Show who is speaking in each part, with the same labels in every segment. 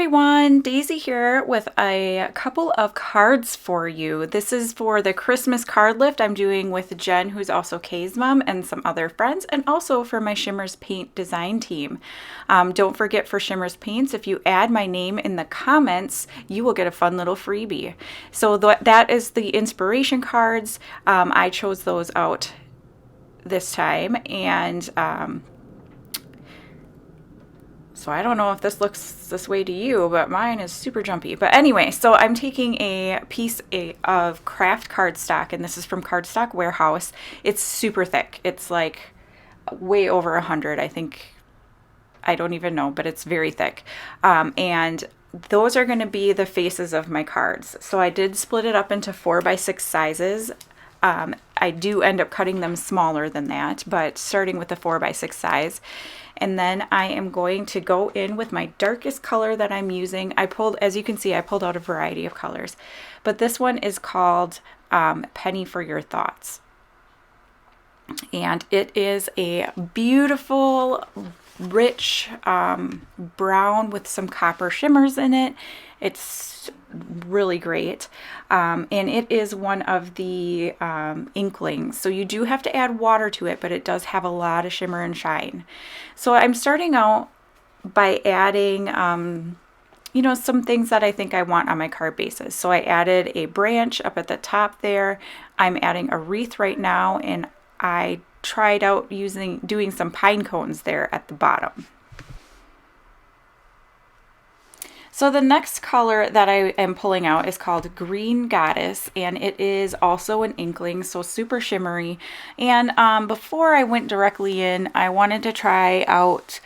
Speaker 1: Everyone, Daisy here with a couple of cards for you. This is for the Christmas card lift I'm doing with Jen, who's also Kay's mom, and some other friends, and also for my Shimmerz Paint design team. Don't forget, for Shimmerz Paints, if you add my name in the comments, you will get a fun little freebie. So that is the inspiration cards. I chose those out this time, and so I don't know if this looks this way to you, but mine is super jumpy. But anyway, so I'm taking a piece of craft cardstock, and this is from Cardstock Warehouse. It's super thick. It's like way over 100, I think. I don't even know, but it's very thick. And those are going to be the faces of my cards. So I did split it up into 4x6 sizes. I do end up cutting them smaller than that, but starting with the 4x6 size. And then I am going to go in with my darkest color that I'm using. As you can see, I pulled out a variety of colors, but this one is called Penny for Your Thoughts. And it is a beautiful, rich brown with some copper shimmers in it. It's really great. And it is one of the inklings. So you do have to add water to it, but it does have a lot of shimmer and shine. So I'm starting out by adding, some things that I think I want on my card bases. So I added a branch up at the top there. I'm adding a wreath right now, and I tried out doing some pine cones there at the bottom. So the next color that I am pulling out is called Green Goddess, and it is also an inkling, so super shimmery. And before I went directly in, I wanted to try out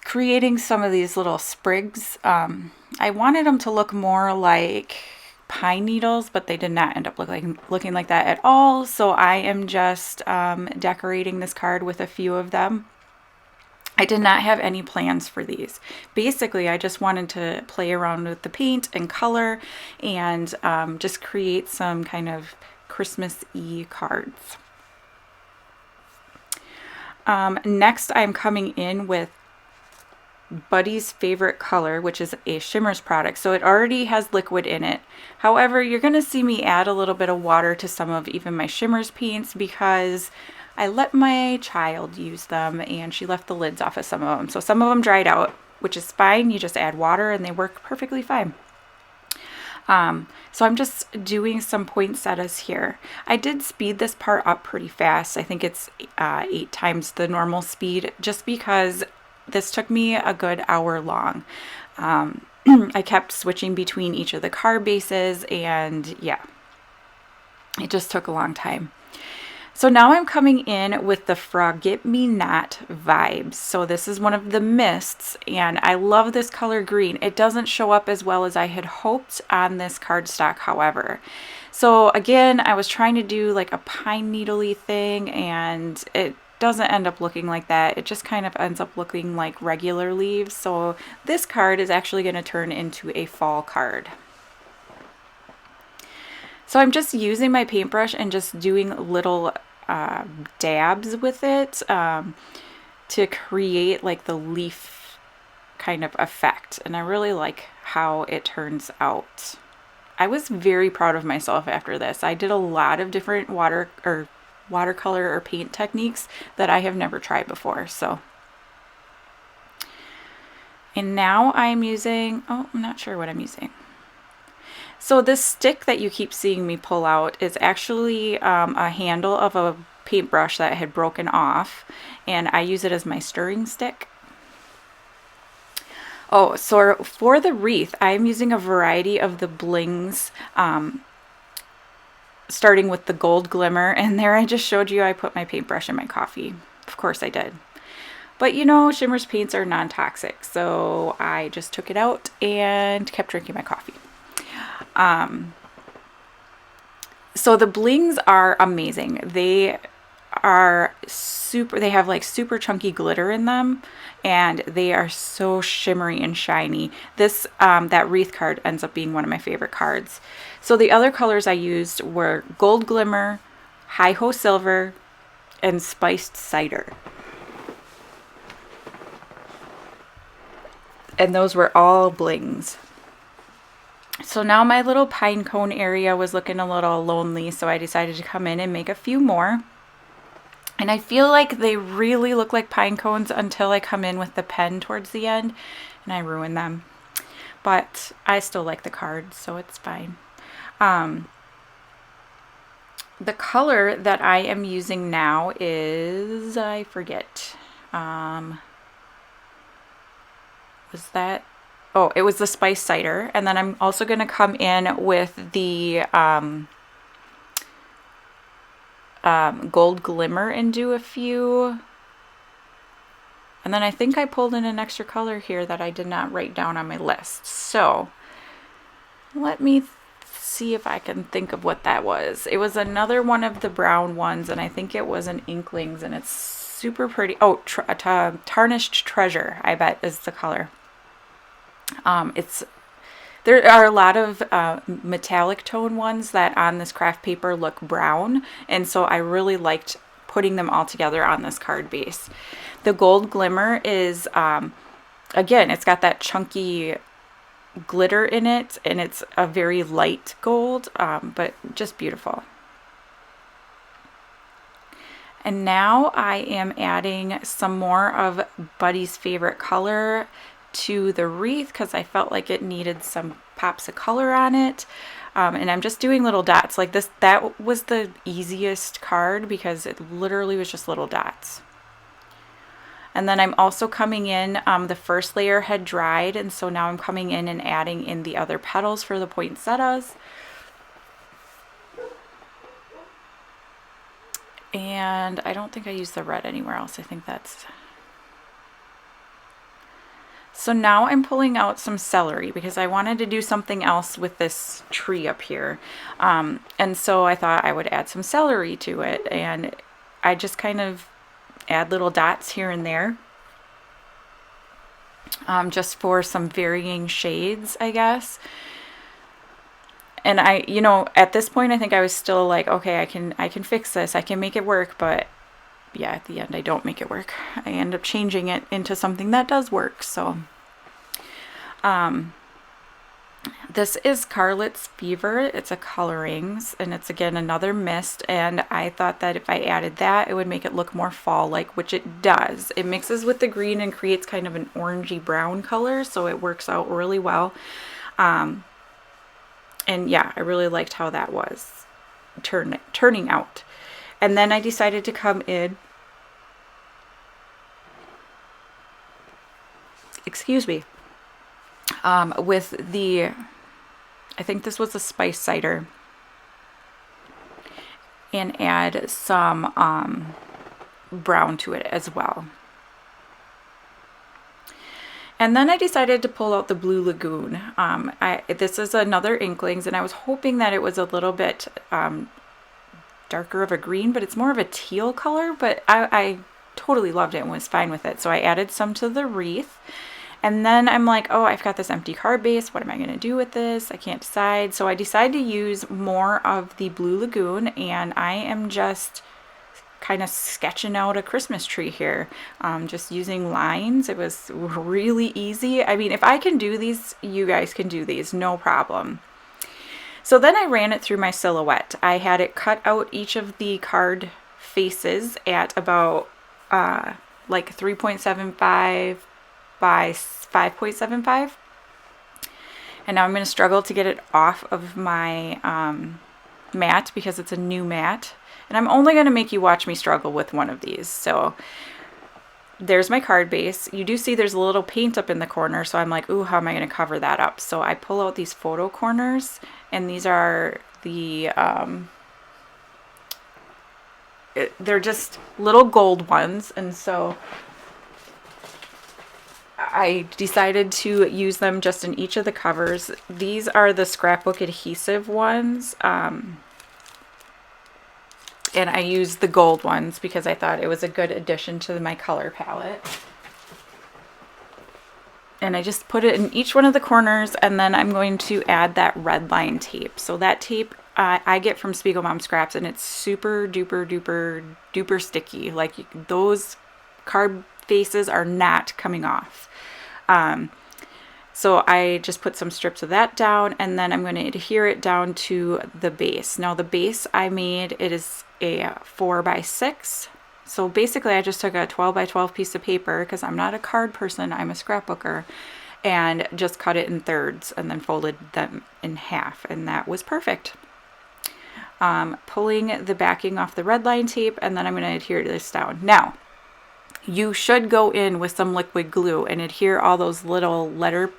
Speaker 1: creating some of these little sprigs. I wanted them to look more like pine needles, but they did not end up looking like that at all. So I am just decorating this card with a few of them. I did not have any plans for these. Basically, I just wanted to play around with the paint and color and just create some kind of Christmas-y cards. Next, I'm coming in with Buddy's favorite color, which is a Shimmerz product. So it already has liquid in it. However, you're going to see me add a little bit of water to some of even my Shimmerz paints because I let my child use them and she left the lids off of some of them. So some of them dried out, which is fine. You just add water and they work perfectly fine. So I'm just doing some poinsettias here. I did speed this part up pretty fast. I think it's 8 times the normal speed, just because this took me a good hour long. I kept switching between each of the card bases, and yeah, it just took a long time. So now I'm coming in with the Forget Me Not vibes. So this is one of the mists, and I love this color green. It doesn't show up as well as I had hoped on this cardstock, however. So again, I was trying to do like a pine needle-y thing, and it doesn't end up looking like that. It just kind of ends up looking like regular leaves. So this card is actually going to turn into a fall card. So I'm just using my paintbrush and just doing little dabs with it to create like the leaf kind of effect. And I really like how it turns out. I was very proud of myself after this. I did a lot of different watercolor or paint techniques that I have never tried before. And now I'm using, I'm not sure what I'm using. So this stick that you keep seeing me pull out is actually a handle of a paintbrush that had broken off, and I use it as my stirring stick. Oh, so for the wreath, I'm using a variety of the blings, starting with the gold glimmer, and there I just showed you I put my paintbrush in my coffee. Of course I did. But you know, Shimmerz paints are non-toxic, so I just took it out and kept drinking my coffee. So the blings are amazing. They have like super chunky glitter in them, and they are so shimmery and shiny. This that wreath card ends up being one of my favorite cards. So the other colors I used were Gold Glimmer, Hi Ho Silver, and Spiced Cider. And those were all blings. So now my little pine cone area was looking a little lonely, so I decided to come in and make a few more. And I feel like they really look like pine cones until I come in with the pen towards the end and I ruin them. But I still like the card, so it's fine. The color that I am using now is, I forget, was that, oh, it was the spice cider. And then I'm also going to come in with the gold glimmer and do a few. And then I think I pulled in an extra color here that I did not write down on my list. So let me see if I can think of what that was. It was another one of the brown ones, and I think it was an Inklings, and it's super pretty. Oh, Tarnished Treasure, I bet, is the color. There are a lot of metallic tone ones that on this craft paper look brown, and so I really liked putting them all together on this card base. The gold glimmer is, again, it's got that chunky glitter in it, and it's a very light gold, but just beautiful. And now I am adding some more of Buddy's favorite color to the wreath because I felt like it needed some pops of color on it. And I'm just doing little dots like this. That was the easiest card because it literally was just little dots. And then I'm also coming in, the first layer had dried, and so now I'm coming in and adding in the other petals for the poinsettias. And I don't think I used the red anywhere else. I think that's... So now I'm pulling out some celery because I wanted to do something else with this tree up here. And so I thought I would add some celery to it, and I just kind of add little dots here and there, just for some varying shades, I guess. And I, you know, at this point, I think I was still like, okay, I can fix this. I can make it work. But yeah, at the end, I don't make it work. I end up changing it into something that does work. So, this is Carlet's Fever. It's a colorings, and it's again another mist. And I thought that if I added that, it would make it look more fall-like, which it does. It mixes with the green and creates kind of an orangey brown color, so it works out really well. And yeah, I really liked how that was turning out. And then I decided to come in, excuse me, with the, I think this was a spice cider, and add some brown to it as well. And then I decided to pull out the Blue Lagoon. This is another Inklings, and I was hoping that it was a little bit darker of a green, but it's more of a teal color, but I totally loved it and was fine with it. So I added some to the wreath. And then I'm like, oh, I've got this empty card base. What am I going to do with this? I can't decide. So I decided to use more of the Blue Lagoon, and I am just kind of sketching out a Christmas tree here, just using lines. It was really easy. I mean, if I can do these, you guys can do these, no problem. So then I ran it through my silhouette. I had it cut out each of the card faces at about like 3.75 by 5.75. And now I'm going to struggle to get it off of my mat because it's a new mat. And I'm only going to make you watch me struggle with one of these. So there's my card base. You do see there's a little paint up in the corner. So I'm like, ooh, how am I going to cover that up? So I pull out these photo corners. And these are the, they're just little gold ones. And so I decided to use them just in each of the covers. These are the scrapbook adhesive ones. And I used the gold ones because I thought it was a good addition to my color palette. And I just put it in each one of the corners, and then I'm going to add that red line tape. So that tape I get from Spiegel Mom Scraps, and it's super duper duper duper sticky. Like, those card faces are not coming off. So I just put some strips of that down, and then I'm going to adhere it down to the base. Now the base I made, it is a 4x6. So basically I just took a 12x12 piece of paper, because I'm not a card person, I'm a scrapbooker, and just cut it in thirds and then folded them in half, and that was perfect. Pulling the backing off the red line tape, and then I'm going to adhere this down. Now, you should go in with some liquid glue and adhere all those little letter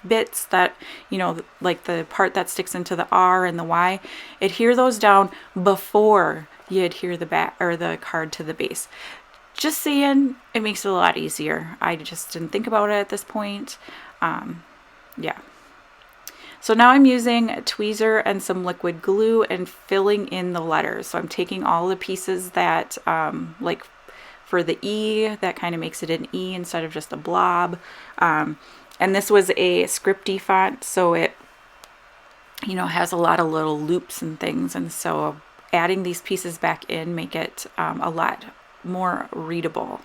Speaker 1: bits that, you know, like the part that sticks into the R and the Y. Adhere those down before you adhere the back or the card to the base. Just saying, it makes it a lot easier. I just didn't think about it at this point. Yeah. So now I'm using a tweezer and some liquid glue and filling in the letters. So I'm taking all the pieces that, like for the E, that kind of makes it an E instead of just a blob. And this was a scripty font, so it, you know, has a lot of little loops and things. And so adding these pieces back in make it a lot more readable.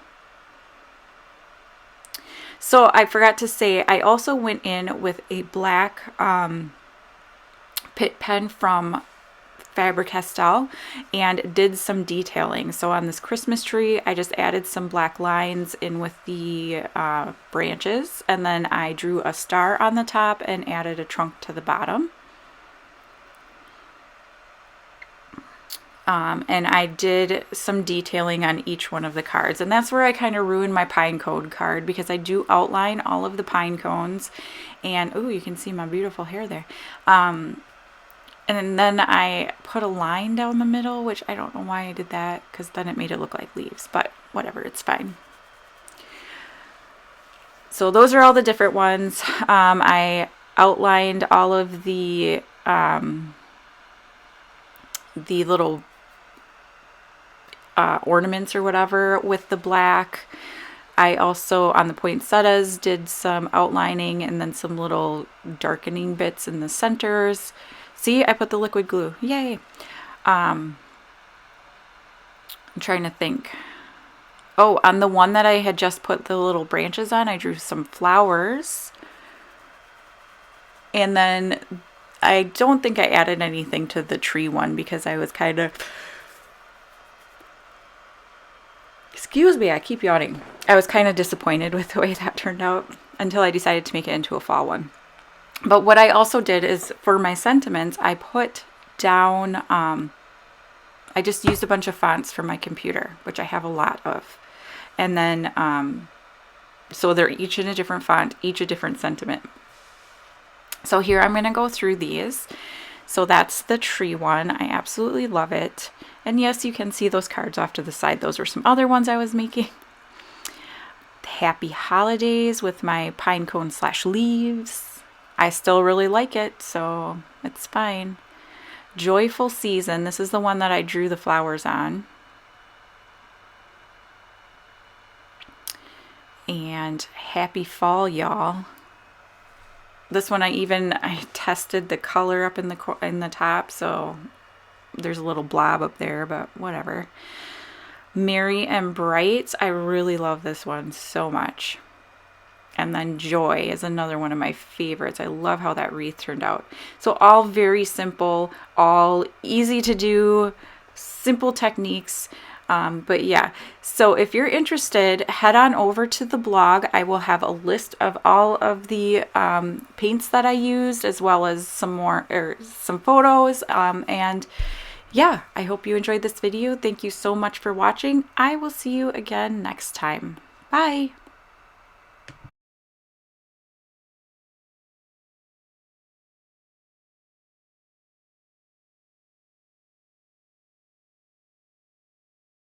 Speaker 1: So I forgot to say, I also went in with a black Pitt pen from Faber-Castell and did some detailing. So on this Christmas tree, I just added some black lines in with the branches, and then I drew a star on the top and added a trunk to the bottom. And I did some detailing on each one of the cards, and that's where I kind of ruined my pine cone card, because I do outline all of the pine cones, and oh, you can see my beautiful hair there. And then I put a line down the middle, which I don't know why I did that, because then it made it look like leaves, but whatever, it's fine. So those are all the different ones. I outlined all of the little ornaments or whatever with the black. I also, on the poinsettias, did some outlining and then some little darkening bits in the centers. See, I put the liquid glue. Yay! I'm trying to think. Oh, on the one that I had just put the little branches on, I drew some flowers. And then I don't think I added anything to the tree one, because I was kind of... Excuse me, I keep yawning. I was kind of disappointed with the way that turned out until I decided to make it into a fall one. But what I also did is, for my sentiments, I put down, I just used a bunch of fonts from my computer, which I have a lot of. And then, so they're each in a different font, each a different sentiment. So here I'm going to go through these. So that's the tree one. I absolutely love it. And yes, you can see those cards off to the side. Those were some other ones I was making. Happy Holidays with my pine cone / leaves. I still really like it, so it's fine. Joyful Season. This is the one that I drew the flowers on. And Happy Fall, y'all. This one I tested the color up in the top, so there's a little blob up there, but whatever. Merry and Bright. I really love this one so much. And then Joy is another one of my favorites. I love how that wreath turned out. So all very simple, all easy to do, simple techniques. But yeah, so if you're interested, head on over to the blog. I will have a list of all of the paints that I used, as well as some photos. And yeah, I hope you enjoyed this video. Thank you so much for watching. I will see you again next time. Bye.